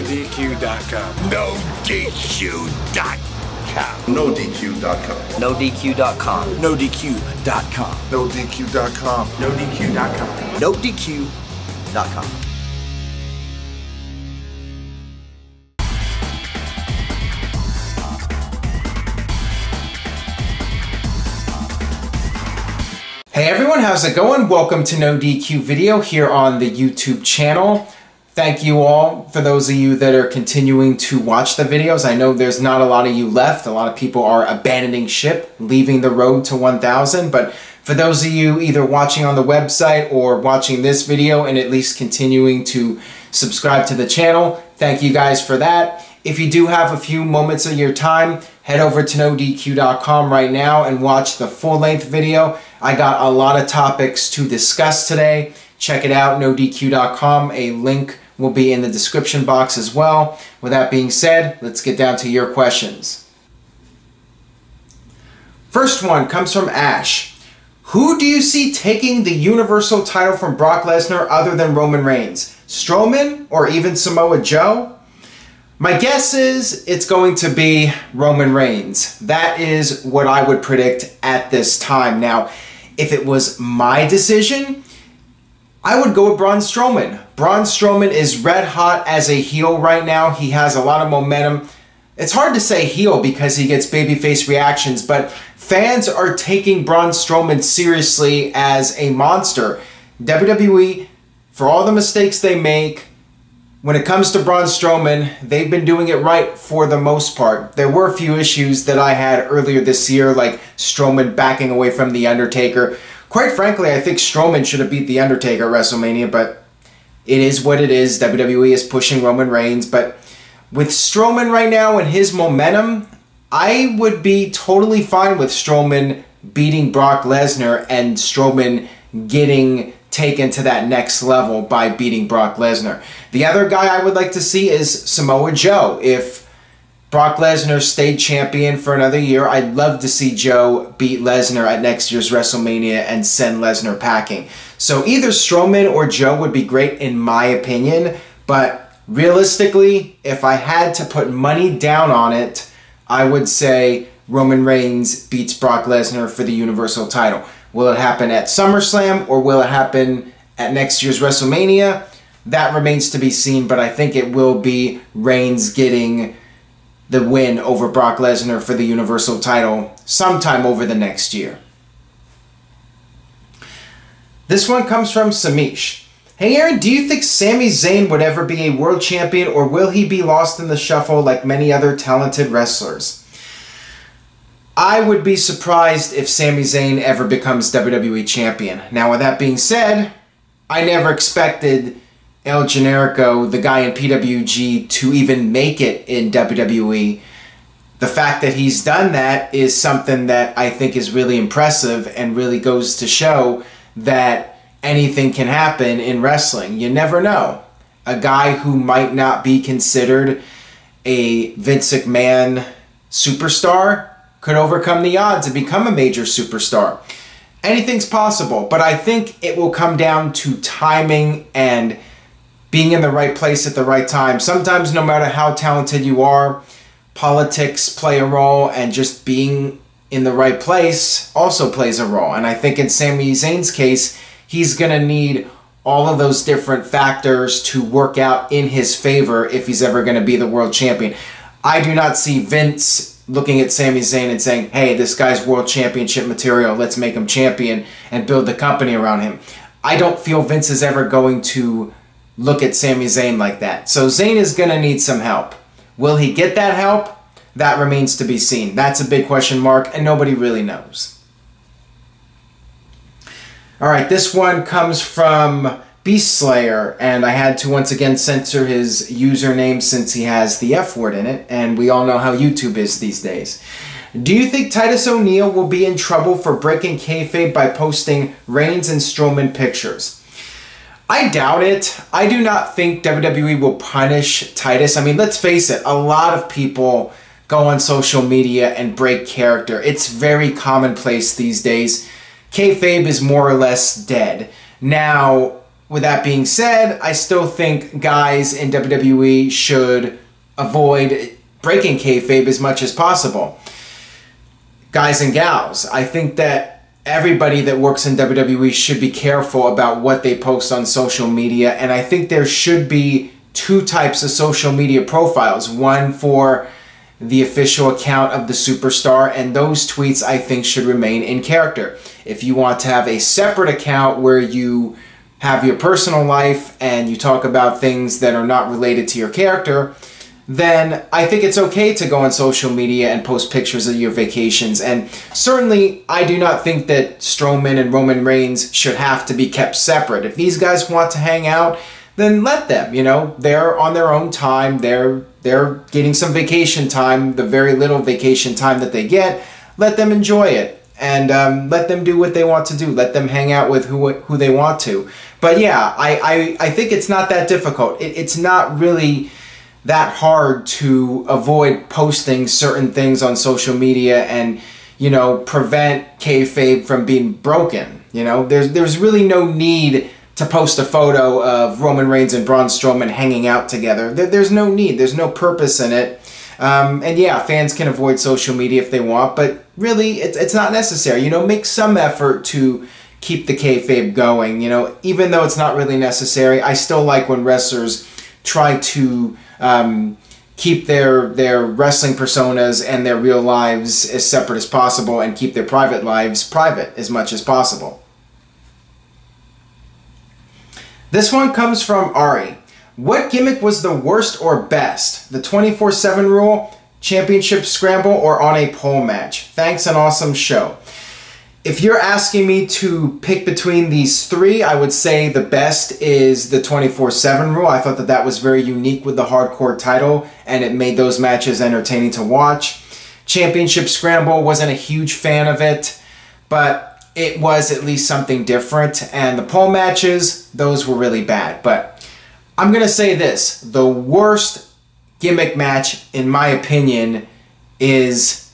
NoDQ.com. NoDQ.com. NoDQ.com. NoDQ.com. NoDQ.com. NoDQ.com. NoDQ.com. NoDQ.com. Hey everyone, how's it going? Welcome to NoDQ video here on the YouTube channel. Thank you all for those of you that are continuing to watch the videos. I know there's not a lot of you left. A lot of people are abandoning ship, leaving the road to 1,000. But for those of you either watching on the website or watching this video and at least continuing to subscribe to the channel, thank you guys for that. If you do have a few moments of your time, head over to NoDQ.com right now and watch the full-length video. I got a lot of topics to discuss today. Check it out, NoDQ.com. A link will be in the description box as well. With that being said, let's get down to your questions. First one comes from Ash. Who do you see taking the Universal title from Brock Lesnar other than Roman Reigns? Strowman or even Samoa Joe? My guess is it's going to be Roman Reigns. That is what I would predict at this time. Now, if it was my decision, I would go with Braun Strowman. Braun Strowman is red hot as a heel right now. He has a lot of momentum. It's hard to say heel because he gets babyface reactions, but fans are taking Braun Strowman seriously as a monster. WWE, for all the mistakes they make, when it comes to Braun Strowman, they've been doing it right for the most part. There were a few issues that I had earlier this year, like Strowman backing away from The Undertaker. Quite frankly, I think Strowman should have beat The Undertaker at WrestleMania, but it is what it is. WWE is pushing Roman Reigns, but with Strowman right now and his momentum, I would be totally fine with Strowman beating Brock Lesnar and Strowman getting taken to that next level by beating Brock Lesnar. The other guy I would like to see is Samoa Joe. If Brock Lesnar stayed champion for another year, I'd love to see Joe beat Lesnar at next year's WrestleMania and send Lesnar packing. So either Strowman or Joe would be great in my opinion, but realistically, if I had to put money down on it, I would say Roman Reigns beats Brock Lesnar for the Universal title. Will it happen at SummerSlam or will it happen at next year's WrestleMania? That remains to be seen, but I think it will be Reigns getting the win over Brock Lesnar for the Universal title sometime over the next year. This one comes from Samish. Hey Aaron, do you think Sami Zayn would ever be a world champion or will he be lost in the shuffle like many other talented wrestlers? I would be surprised if Sami Zayn ever becomes WWE champion. Now, with that being said, I never expected El Generico, the guy in PWG, to even make it in WWE. The fact that he's done that is something that I think is really impressive and really goes to show that anything can happen in wrestling. You never know. A guy who might not be considered a Vince McMahon superstar could overcome the odds and become a major superstar. Anything's possible, but I think it will come down to timing and being in the right place at the right time. Sometimes, no matter how talented you are, politics play a role, and just being in the right place also plays a role. And I think in Sami Zayn's case, he's going to need all of those different factors to work out in his favor if he's ever going to be the world champion. I do not see Vince looking at Sami Zayn and saying, hey, this guy's world championship material, let's make him champion and build the company around him. I don't feel Vince is ever going to look at Sami Zayn like that. So Zayn is going to need some help. Will he get that help? That remains to be seen. That's a big question mark, and nobody really knows. All right, this one comes from Beast Slayer, and I had to once again censor his username since he has the F word in it, and we all know how YouTube is these days. Do you think Titus O'Neil will be in trouble for breaking kayfabe by posting Reigns and Strowman pictures? I doubt it. I do not think WWE will punish Titus. I mean, let's face it, a lot of people go on social media and break character. It's very commonplace these days. Kayfabe is more or less dead. Now, with that being said, I still think guys in WWE should avoid breaking kayfabe as much as possible. Guys and gals, I think that everybody that works in WWE should be careful about what they post on social media, and I think there should be two types of social media profiles. One for the official account of the superstar, and those tweets I think should remain in character. If you want to have a separate account where you have your personal life and you talk about things that are not related to your character, then I think it's okay to go on social media and post pictures of your vacations. And certainly, I do not think that Strowman and Roman Reigns should have to be kept separate. If these guys want to hang out, then let them. You know, they're on their own time. They're getting some vacation time, the very little vacation time that they get. Let them enjoy it, and let them do what they want to do. Let them hang out with who they want to. But yeah, I think it's not that difficult. It's not really that hard to avoid posting certain things on social media and, you know, prevent kayfabe from being broken. You know, there's really no need to post a photo of Roman Reigns and Braun Strowman hanging out together. There's no need. There's no purpose in it. And yeah, fans can avoid social media if they want, but really, it's not necessary. You know, make some effort to keep the kayfabe going. You know, even though it's not really necessary, I still like when wrestlers try to keep their wrestling personas and their real lives as separate as possible and keep their private lives private as much as possible. This one comes from Ari. What gimmick was the worst or best? The 24/7 rule, championship scramble, or on a pole match? Thanks, an awesome show. If you're asking me to pick between these three, I would say the best is the 24/7 rule. I thought that was very unique with the hardcore title, and it made those matches entertaining to watch. Championship Scramble, wasn't a huge fan of it, but it was at least something different. And the pole matches, those were really bad. But I'm going to say this, the worst gimmick match, in my opinion, is